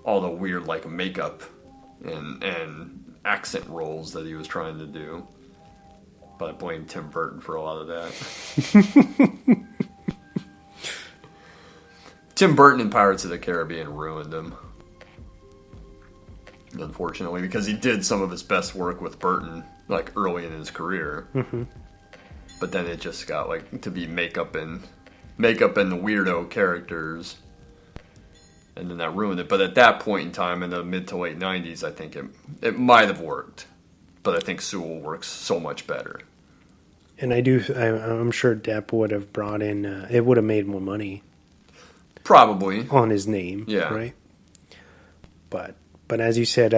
all the weird like makeup and accent roles that he was trying to do. But I blame Tim Burton for a lot of that. Tim Burton in Pirates of the Caribbean ruined him. Unfortunately, because he did some of his best work with Burton like early in his career. Mm-hmm. But then it just got like to be makeup and weirdo characters. And then that ruined it. But at that point in time, in the mid to late 90s, I think it might have worked. But I think Sewell works so much better. And I'm sure Depp would have brought in, it would have made more money. Probably. On his name. Yeah. Right? But as you said,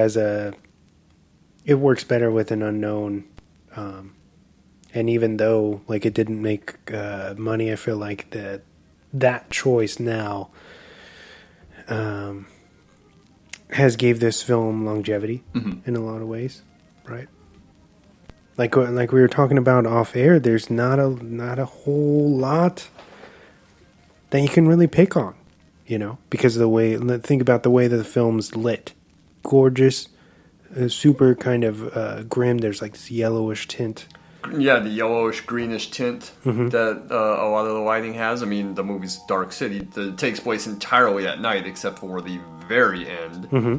it works better with an unknown. And even though, like, it didn't make money, I feel like that choice now has gave this film longevity in a lot of ways, right? Like we were talking about off air, there's not a whole lot that you can really pick on, because of the way. Think about the way that the film's lit, gorgeous, super kind of grim. There's like this yellowish tint. Yeah, the yellowish greenish tint that a lot of the lighting has. I mean, the movie's Dark City. It takes place entirely at night, except for the very end. Mm-hmm.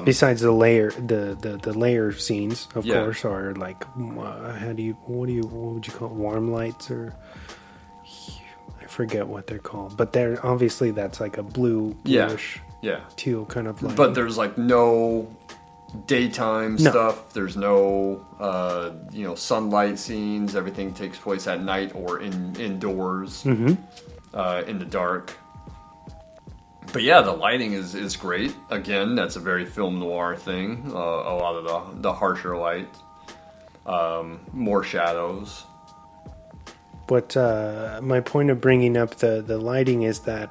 Besides the layer scenes, of course, are like what would you call it? Warm lights, or I forget what they're called, but they're obviously that's like a bluish, teal kind of light. But there's like no daytime stuff. There's no sunlight scenes. Everything takes place at night or indoors in the dark. But yeah, the lighting is great. Again, that's a very film noir thing. A lot of the harsher light, more shadows. But my point of bringing up the lighting is that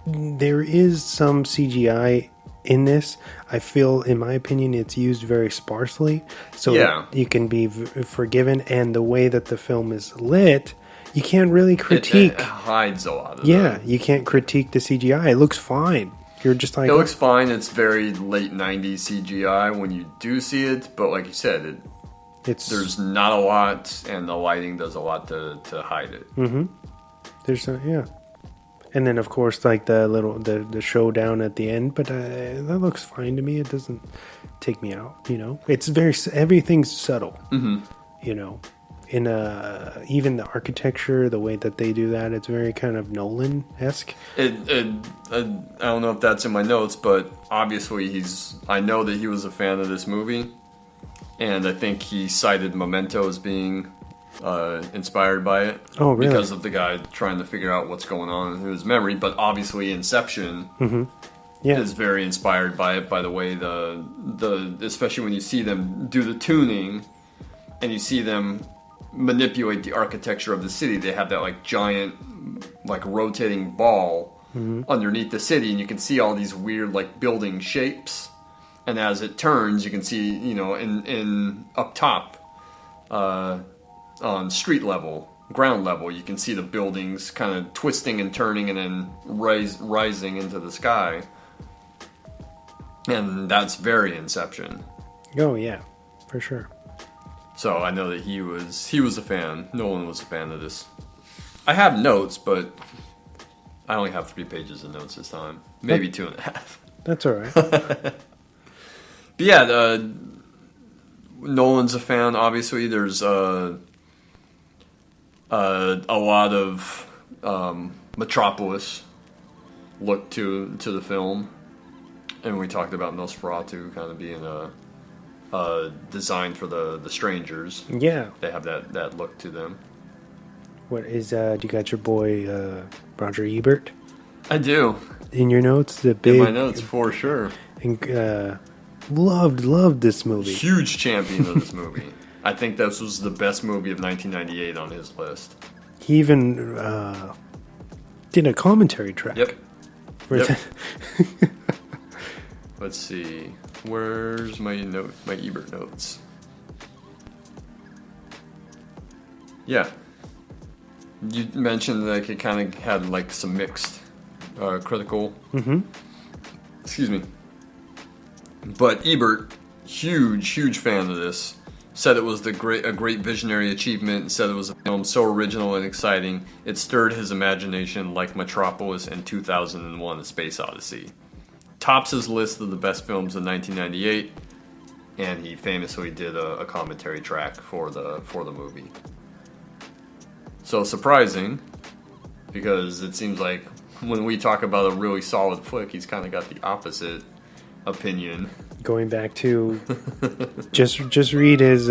there is some CGI in this. I feel, in my opinion, it's used very sparsely, so you can be forgiven. And the way that the film is lit, you can't really critique. It hides a lot of that. You can't critique the CGI. It looks fine. You're just like... It looks fine. It's very late 90s CGI when you do see it, but like you said, there's not a lot, and the lighting does a lot to hide it. Mm-hmm. And then, of course, like the showdown at the end, but that looks fine to me. It doesn't take me out, It's everything's subtle, In even the architecture, the way that they do that, it's very kind of Nolan-esque. I don't know if that's in my notes, but obviously I know that he was a fan of this movie, and I think he cited Memento as being inspired by it. Oh, really? Because of the guy trying to figure out what's going on in his memory, but obviously Inception is very inspired by it, by the way especially when you see them do the tuning, and you see them manipulate the architecture of the city. They have that like giant like rotating ball underneath the city, and you can see all these weird like building shapes, and as it turns you can see in up top on street level, ground level, you can see the buildings kind of twisting and turning and then rising into the sky, and that's very Inception. Oh yeah, for sure. So I know that he was a fan. Nolan was a fan of this. I have notes, but I only have 3 pages of notes this time. Maybe 2.5. That's all right. But yeah, Nolan's a fan. Obviously, there's a lot of Metropolis look to the film, and we talked about Nosferatu kind of being designed for the strangers. Yeah, they have that look to them. What is do you got your boy Roger Ebert? I do. In your notes, in my notes for sure. And loved this movie. Huge champion of this movie. I think this was the best movie of 1998 on his list. He even did a commentary track. Yep. Let's see. Where's my Ebert notes? Yeah. You mentioned like it kind of had like some mixed critical Excuse me. But Ebert, huge fan of this, said it was a great visionary achievement, said it was a film so original and exciting, it stirred his imagination like Metropolis and 2001: A Space Odyssey. Tops his list of the best films of 1998, and he famously did a commentary track for the movie. So surprising, because it seems like when we talk about a really solid flick, he's kind of got the opposite opinion. Going back to just read his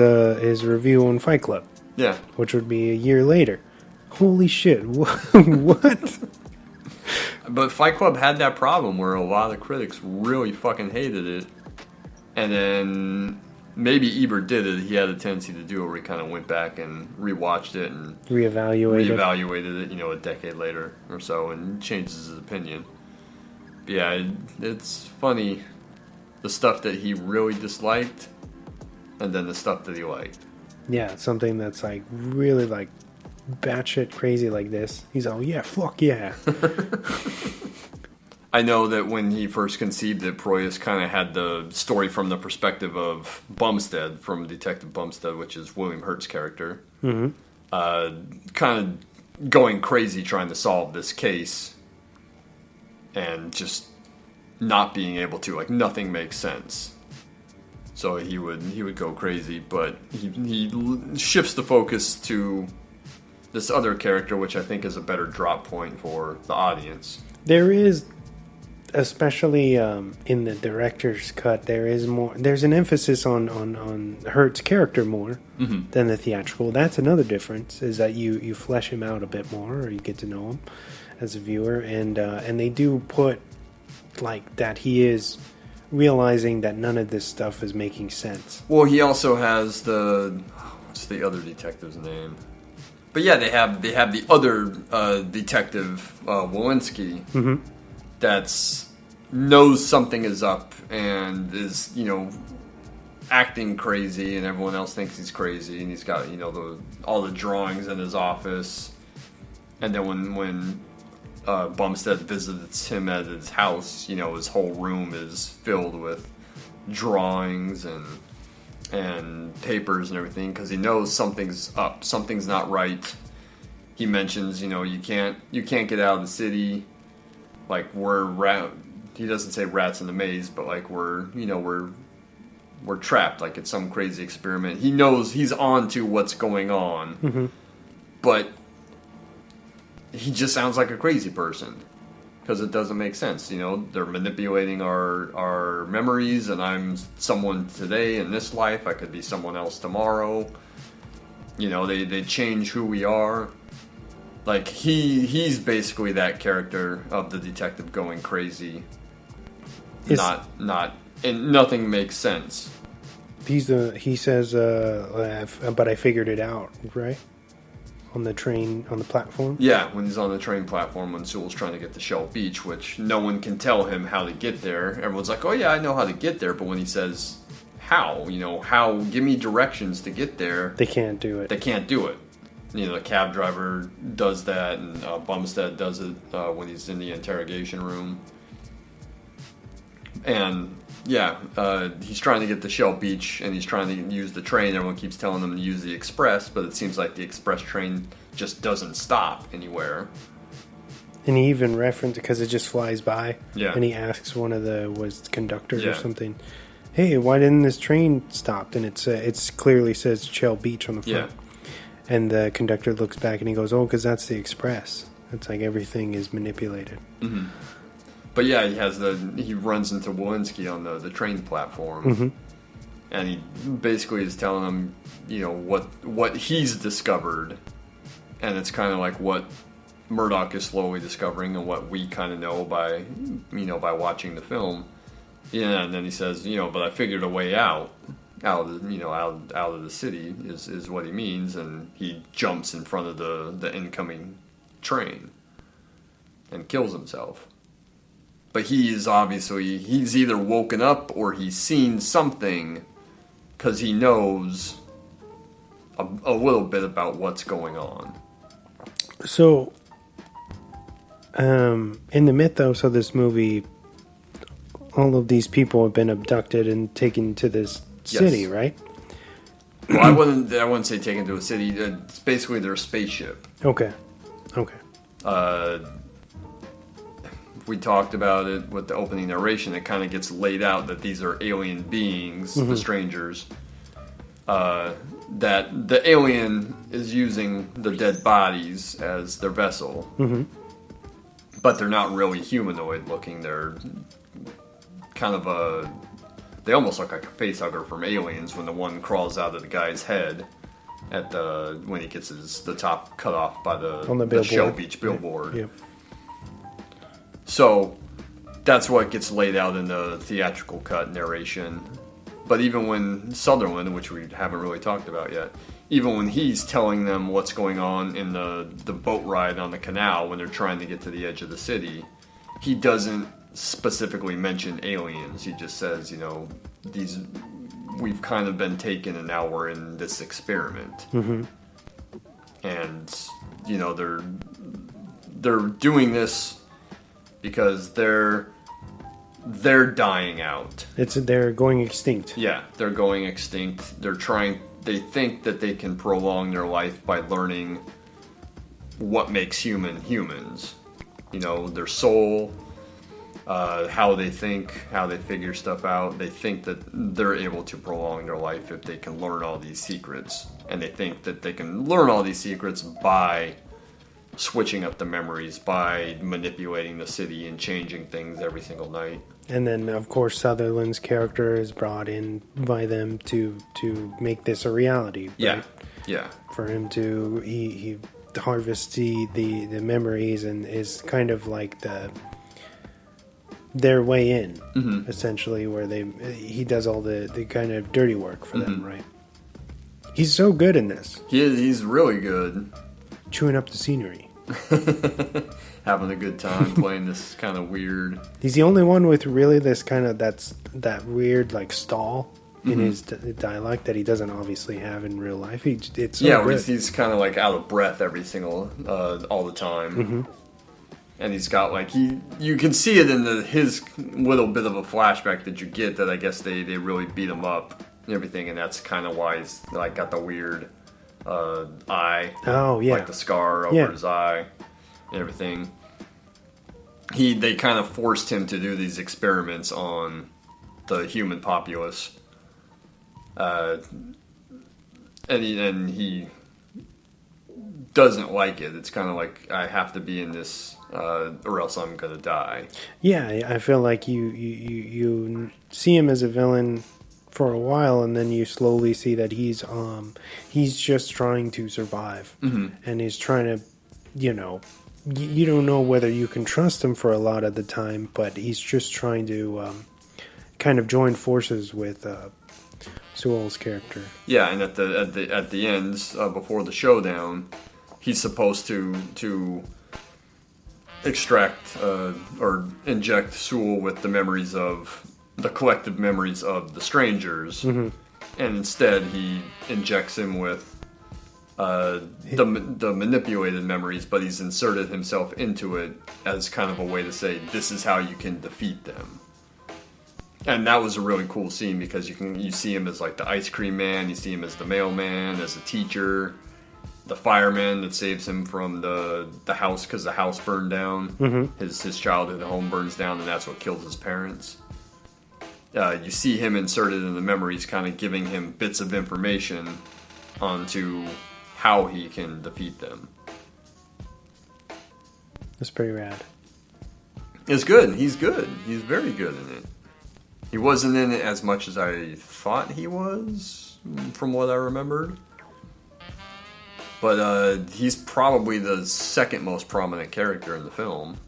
review on Fight Club. Yeah. Which would be a year later. Holy shit. What? But Fight Club had that problem where a lot of critics really fucking hated it. And then maybe Ebert did it. He had a tendency to do it where he kind of went back and rewatched it and reevaluated it, a decade later or so, and changes his opinion. But yeah, it's funny, the stuff that he really disliked and then the stuff that he liked. Yeah, something that's like really like batshit crazy like this. He's all, yeah, fuck yeah. I know that when he first conceived it, Proyas kind of had the story from the perspective of Bumstead, from Detective Bumstead, which is William Hurt's character. Mm-hmm. Kind of going crazy trying to solve this case and just not being able to. Like, nothing makes sense. So he would go crazy, but he shifts the focus to this other character, which I think is a better drop point for the audience. There is... Especially in the director's cut, there's an emphasis on Hurt's character more than the theatrical. That's another difference, is that you flesh him out a bit more, or you get to know him as a viewer, and they do put like that he is realizing that none of this stuff is making sense. Well, he also has what's the other detective's name? But yeah, they have the other detective, Walensky, that's knows something is up and is, acting crazy, and everyone else thinks he's crazy, and he's got, all the drawings in his office. And then when Bumstead visits him at his house, his whole room is filled with drawings and papers and everything, because he knows something's up, something's not right. He mentions, you can't get out of the city. Like, he doesn't say rats in the maze, but like we're trapped. Like, it's some crazy experiment. He knows he's on to what's going on, but he just sounds like a crazy person because it doesn't make sense. They're manipulating our memories, and I'm someone today in this life. I could be someone else tomorrow. They change who we are. Like, he's basically that character of the detective going crazy. And nothing makes sense. He says, but I figured it out, right? On the train, on the platform? Yeah, when he's on the train platform, when Sewell's trying to get to Shell Beach, which no one can tell him how to get there. Everyone's like, oh yeah, I know how to get there, but when he says, how, give me directions to get there. They can't do it. They can't do it. The cab driver does that, and Bumstead does it when he's in the interrogation room. And yeah, he's trying to get to Shell Beach, and he's trying to use the train. Everyone keeps telling him to use the express, but it seems like the express train just doesn't stop anywhere. And he even referenced, because it just flies by. Yeah. And he asks one of the conductors or something, hey, why didn't this train stop? And it clearly says Shell Beach on the front. Yeah. And the conductor looks back and he goes, oh, because that's the express. It's like everything is manipulated. Mm-hmm. But yeah, he runs into Walensky on the train platform. And he basically is telling him, what he's discovered. And it's kind of like what Murdoch is slowly discovering, and what we kind of know by watching the film. Yeah, and then he says, but I figured a way out of the city is what he means, and he jumps in front of the incoming train and kills himself. But he's either woken up or he's seen something, because he knows a little bit about what's going on. So, in the mythos of this movie, all of these people have been abducted and taken to this city, right? Well, I wouldn't say taken to a city. It's basically their spaceship. Okay. We talked about it with the opening narration. It kind of gets laid out that these are alien beings, the strangers. That the alien is using the dead bodies as their vessel. But they're not really humanoid looking. They're kind of they almost look like a facehugger from Aliens when the one crawls out of the guy's head when he gets the top cut off by the Shell Beach billboard. Yep. So that's what gets laid out in the theatrical cut narration. But even when Sutherland, which we haven't really talked about yet, even when he's telling them what's going on in the boat ride on the canal when they're trying to get to the edge of the city, he doesn't specifically mention aliens. He just says, we've kind of been taken and now we're in this experiment. And, they're doing this because they're dying out. They're going extinct. Yeah, they're going extinct. They think that they can prolong their life by learning what makes humans. Their soul, how they think, how they figure stuff out. They think that they're able to prolong their life if they can learn all these secrets. And they think that they can learn all these secrets by switching up the memories, by manipulating the city and changing things every single night. And then, of course, Sutherland's character is brought in by them to make this a reality. Right? Yeah. For him to he harvests the memories and is kind of like their way in, essentially, where he does all the kind of dirty work for them, right? He's so good in this. He's really good. Chewing up the scenery. Having a good time playing this kind of weird. He's the only one with really this kind of that weird like stall in his dialect that he doesn't obviously have in real life. It's so good. He's kind of like out of breath all the time. And he's got like you can see it in his little bit of a flashback that you get that I guess they really beat him up and everything, and that's kind of why he's like got the weird eye. Oh yeah, like the scar over his eye and everything. They kind of forced him to do these experiments on the human populace, and he doesn't like it. It's kind of like, I have to be in this, or else I'm gonna die. Yeah, I feel like you see him as a villain for a while, and then you slowly see that he's just trying to survive, and he's trying to, you don't know whether you can trust him for a lot of the time, but he's just trying to kind of join forces with Sewell's character. Yeah, and at the end, before the showdown, he's supposed to extract or inject Sewell with the collective memories of the strangers, and instead he injects him with the manipulated memories, but he's inserted himself into it as kind of a way to say, this is how you can defeat them. And that was a really cool scene because you see him as like the ice cream man, you see him as the mailman, as a teacher, the fireman that saves him from the house because the house burned down. His childhood home burns down, and that's what kills his parents. You see him inserted in the memories, kind of giving him bits of information onto how he can defeat them. That's pretty rad. It's good. He's good. He's very good in it. He wasn't in it as much as I thought he was, from what I remembered. But he's probably the second most prominent character in the film.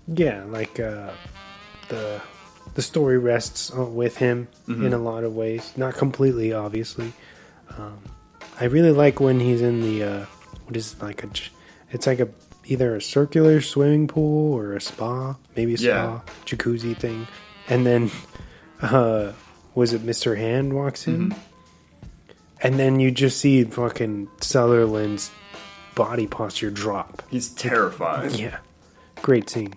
Yeah, like the story rests with him in a lot of ways. Not completely, obviously. I really like when he's in the it's like either a circular swimming pool or a spa, maybe a spa jacuzzi thing, and then was it Mr. Hand walks in, and then you just see fucking Sutherland's body posture drop. He's terrified. Yeah, great scene.